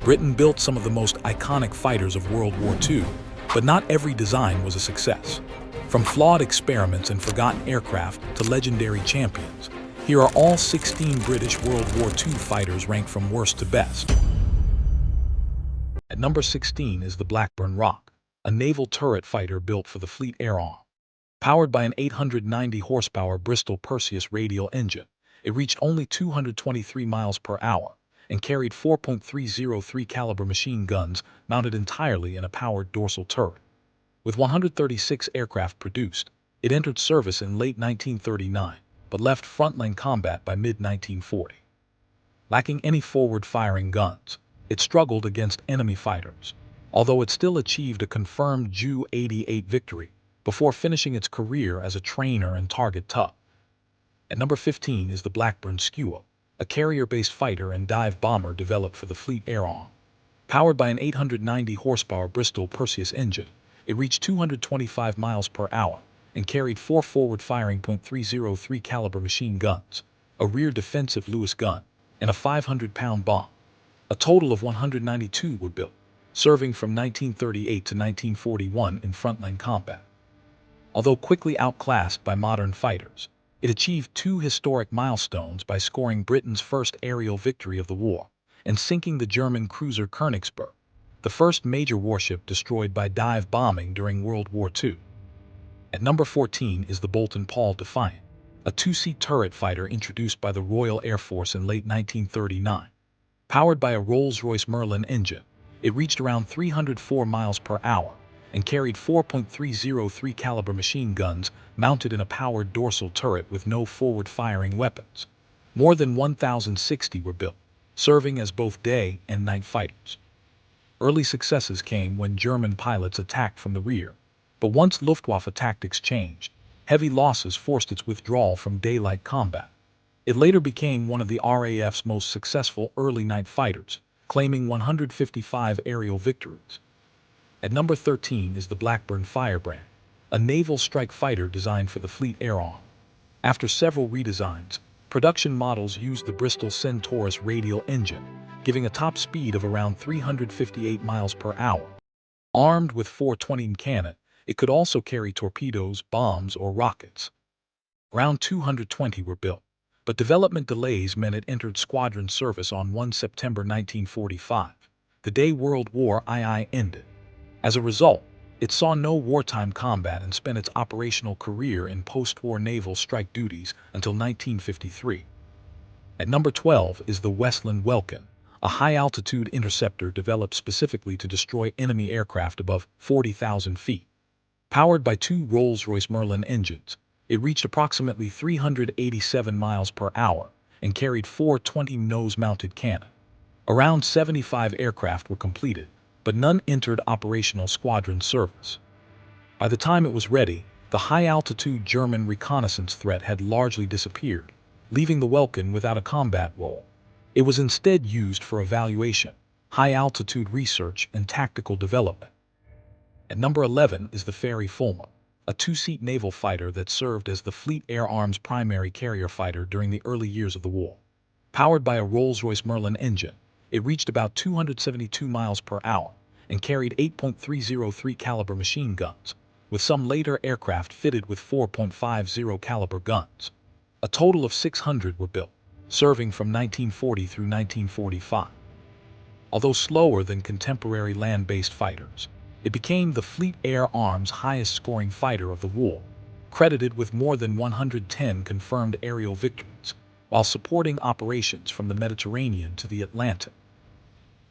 Britain built some of the most iconic fighters of World War II, but not every design was a success. From flawed experiments and forgotten aircraft to legendary champions, here are all 16 British World War II fighters ranked from worst to best. At number 16 is the Blackburn Roc, a naval turret fighter built for the Fleet Air Arm. Powered by an 890 horsepower Bristol Perseus radial engine, it reached only 223 miles per hour and carried 4.303 caliber machine guns mounted entirely in a powered dorsal turret. With 136 aircraft produced, it entered service in late 1939, but left frontline combat by mid-1940. Lacking any forward-firing guns, it struggled against enemy fighters, although it still achieved a confirmed Ju-88 victory before finishing its career as a trainer and target tug. At number 15 is the Blackburn Skua, a carrier-based fighter and dive bomber developed for the Fleet Air Arm. Powered by an 890 horsepower Bristol Perseus engine, it reached 225 miles per hour and carried 4 forward-firing .303 caliber machine guns, a rear defensive Lewis gun, and a 500-pound bomb. A total of 192 were built, serving from 1938 to 1941 in frontline combat. Although quickly outclassed by modern fighters, it achieved 2 historic milestones by scoring Britain's first aerial victory of the war and sinking the German cruiser Königsberg, the first major warship destroyed by dive bombing during World War II. At number 14 is the Boulton Defiant, a 2-seat turret fighter introduced by the Royal Air Force in late 1939. Powered by a Rolls-Royce Merlin engine, it reached around 304 miles per hour and carried 4.303 caliber machine guns mounted in a powered dorsal turret with no forward-firing weapons. More than 1,060 were built, serving as both day and night fighters. Early successes came when German pilots attacked from the rear, but once Luftwaffe tactics changed, heavy losses forced its withdrawal from daylight combat. It later became one of the RAF's most successful early night fighters, claiming 155 aerial victories. At number 13 is the Blackburn Firebrand, a naval strike fighter designed for the Fleet Air Arm. After several redesigns, production models used the Bristol Centaurus radial engine, giving a top speed of around 358 miles per hour. Armed with 420 cannon, it could also carry torpedoes, bombs, or rockets. Around 220 were built, but development delays meant it entered squadron service on 1 September 1945, the day World War II ended. As a result, it saw no wartime combat and spent its operational career in post-war naval strike duties until 1953. At number 12 is the Westland Welkin, a high-altitude interceptor developed specifically to destroy enemy aircraft above 40,000 feet. Powered by 2 Rolls-Royce Merlin engines, it reached approximately 387 miles per hour and carried 4 20-nose-mounted cannon. Around 75 aircraft were completed, but none entered operational squadron service. By the time it was ready, the high-altitude German reconnaissance threat had largely disappeared, leaving the Welkin without a combat role. It was instead used for evaluation, high-altitude research, and tactical development. At number 11 is the Fairey Fulmar, a 2-seat naval fighter that served as the Fleet Air Arm's primary carrier fighter during the early years of the war. Powered by a Rolls-Royce Merlin engine, it reached about 272 miles per hour and carried 8.303 caliber machine guns, with some later aircraft fitted with 4.50 caliber guns. A total of 600 were built, serving from 1940 through 1945. Although slower than contemporary land-based fighters, it became the Fleet Air Arm's highest-scoring fighter of the war, credited with more than 110 confirmed aerial victories, while supporting operations from the Mediterranean to the Atlantic.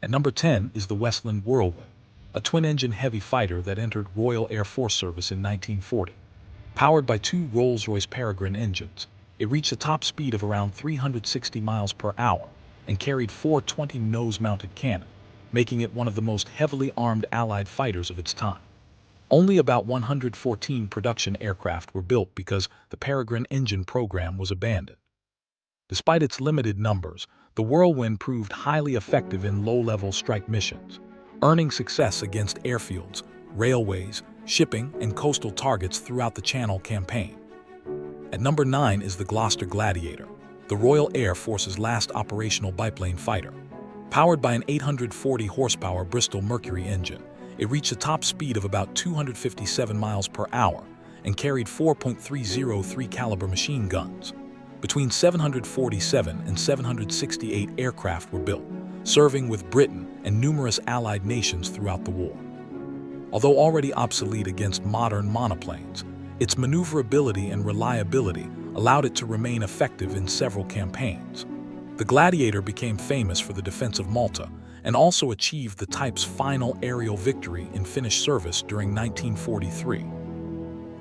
At number 10 is the Westland Whirlwind, a twin-engine heavy fighter that entered Royal Air Force service in 1940. Powered by 2 Rolls-Royce Peregrine engines, it reached a top speed of around 360 miles per hour and carried 4 20-nose-mounted cannon, making it one of the most heavily armed Allied fighters of its time. Only about 114 production aircraft were built because the Peregrine engine program was abandoned. Despite its limited numbers, the Whirlwind proved highly effective in low-level strike missions, earning success against airfields, railways, shipping, and coastal targets throughout the Channel campaign. At number 9 is the Gloster Gladiator, the Royal Air Force's last operational biplane fighter. Powered by an 840 horsepower Bristol Mercury engine, it reached a top speed of about 257 miles per hour and carried 4.303 caliber machine guns. Between 747 and 768 aircraft were built, serving with Britain and numerous allied nations throughout the war. Although already obsolete against modern monoplanes, its maneuverability and reliability allowed it to remain effective in several campaigns. The Gladiator became famous for the defense of Malta and also achieved the type's final aerial victory in Finnish service during 1943.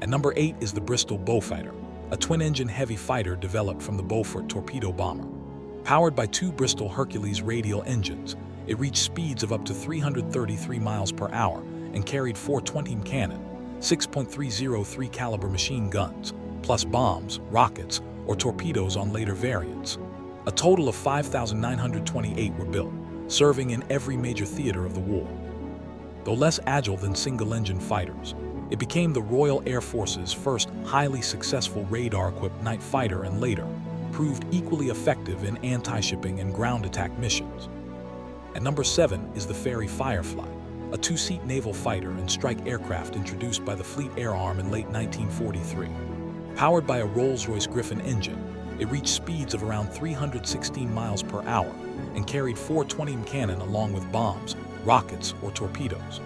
At number 8 is the Bristol Beaufighter, a twin-engine heavy fighter developed from the Beaufort torpedo bomber. Powered by two Bristol Hercules radial engines, it reached speeds of up to 333 miles per hour and carried 4 20 cannon, 6.303 caliber machine guns, plus bombs, rockets, or torpedoes on later variants. A total of 5,928 were built, serving in every major theater of the war. Though less agile than single-engine fighters, it became the Royal Air Force's first highly successful radar-equipped night fighter and later proved equally effective in anti-shipping and ground attack missions. At number 7 is the Fairey Firefly, a two-seat naval fighter and strike aircraft introduced by the Fleet Air Arm in late 1943. Powered by a Rolls-Royce Griffon engine, it reached speeds of around 316 miles per hour and carried 4 20 cannon along with bombs, rockets, or torpedoes.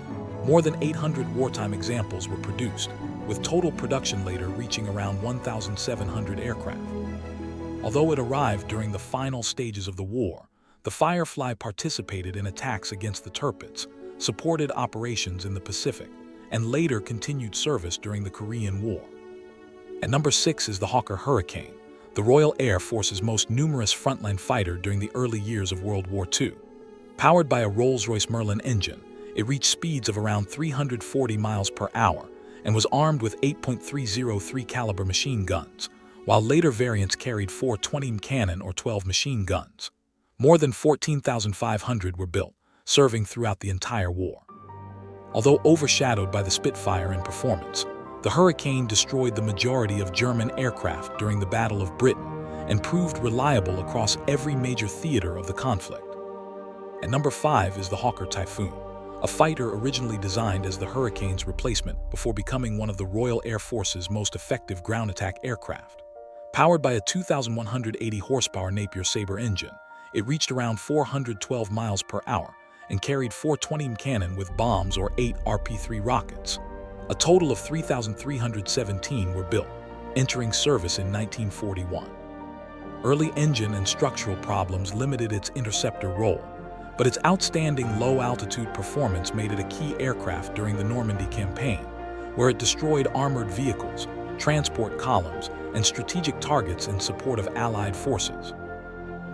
More than 800 wartime examples were produced, with total production later reaching around 1,700 aircraft. Although it arrived during the final stages of the war, the Firefly participated in attacks against the Tirpitz, supported operations in the Pacific, and later continued service during the Korean War. At number 6 is the Hawker Hurricane, the Royal Air Force's most numerous frontline fighter during the early years of World War II. Powered by a Rolls-Royce Merlin engine, it reached speeds of around 340 miles per hour and was armed with 8.303 caliber machine guns, while later variants carried 4 20 cannon or 12 machine guns. More than 14,500 were built, serving throughout the entire war. Although overshadowed by the Spitfire in performance, the Hurricane destroyed the majority of German aircraft during the Battle of Britain and proved reliable across every major theater of the conflict. At number 5 is the Hawker Typhoon, a fighter originally designed as the Hurricane's replacement before becoming one of the Royal Air Force's most effective ground attack aircraft. Powered by a 2,180 horsepower Napier Sabre engine, it reached around 412 miles per hour and carried 4 20 cannon with bombs or 8 RP-3 rockets. A total of 3,317 were built, entering service in 1941. Early engine and structural problems limited its interceptor role, but its outstanding low-altitude performance made it a key aircraft during the Normandy campaign, where it destroyed armored vehicles, transport columns, and strategic targets in support of Allied forces.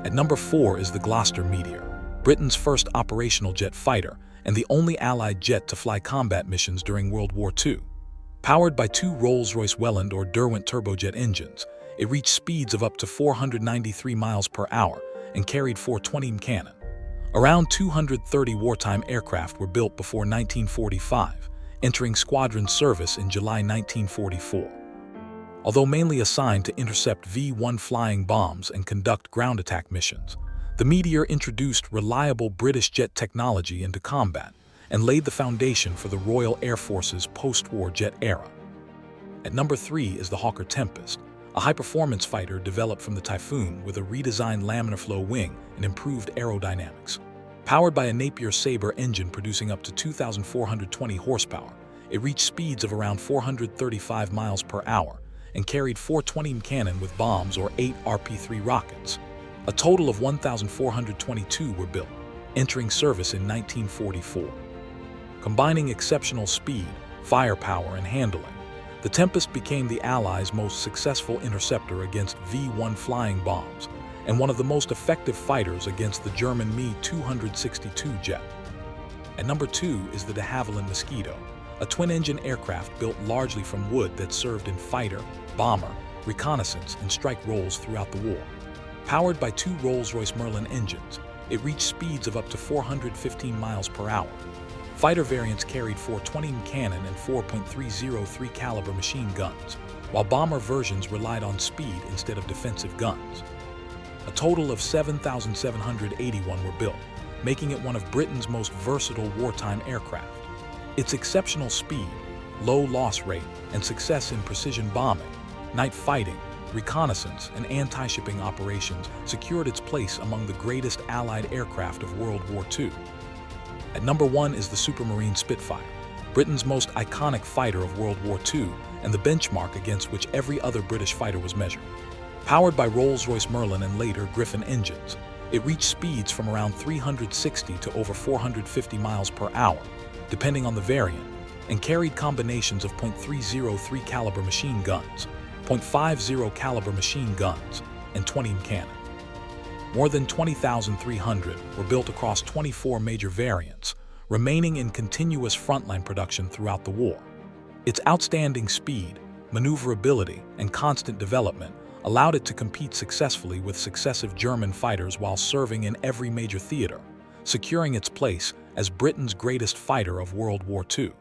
At number 4 is the Gloster Meteor, Britain's first operational jet fighter and the only Allied jet to fly combat missions during World War II. Powered by two Rolls-Royce Welland or Derwent turbojet engines, it reached speeds of up to 493 miles per hour and carried 4 20 cannon. Around 230 wartime aircraft were built before 1945, entering squadron service in July 1944. Although mainly assigned to intercept V-1 flying bombs and conduct ground attack missions, the Meteor introduced reliable British jet technology into combat and laid the foundation for the Royal Air Force's post-war jet era. At number 3 is the Hawker Tempest, a high-performance fighter developed from the Typhoon with a redesigned laminar flow wing and improved aerodynamics. Powered by a Napier Sabre engine producing up to 2,420 horsepower, it reached speeds of around 435 miles per hour and carried 4 20 cannon with bombs or 8 RP-3 rockets. A total of 1,422 were built, entering service in 1944. Combining exceptional speed, firepower, and handling, the Tempest became the Allies' most successful interceptor against V-1 flying bombs and one of the most effective fighters against the German Me-262 jet. At number 2 is the de Havilland Mosquito, a twin-engine aircraft built largely from wood that served in fighter, bomber, reconnaissance, and strike roles throughout the war. Powered by two Rolls-Royce Merlin engines, it reached speeds of up to 415 miles per hour. Fighter variants carried 4 20 cannon and 4.303 caliber machine guns, while bomber versions relied on speed instead of defensive guns. A total of 7,781 were built, making it one of Britain's most versatile wartime aircraft. Its exceptional speed, low loss rate, and success in precision bombing, night fighting, reconnaissance, and anti-shipping operations secured its place among the greatest Allied aircraft of World War II. At number 1 is the Supermarine Spitfire, Britain's most iconic fighter of World War II and the benchmark against which every other British fighter was measured. Powered by Rolls-Royce Merlin and later Griffon engines, it reached speeds from around 360 to over 450 miles per hour, depending on the variant, and carried combinations of .303 caliber machine guns, .50 caliber machine guns, and 20 cannon. More than 20,300 were built across 24 major variants, remaining in continuous frontline production throughout the war. Its outstanding speed, maneuverability, and constant development allowed it to compete successfully with successive German fighters while serving in every major theater, securing its place as Britain's greatest fighter of World War II.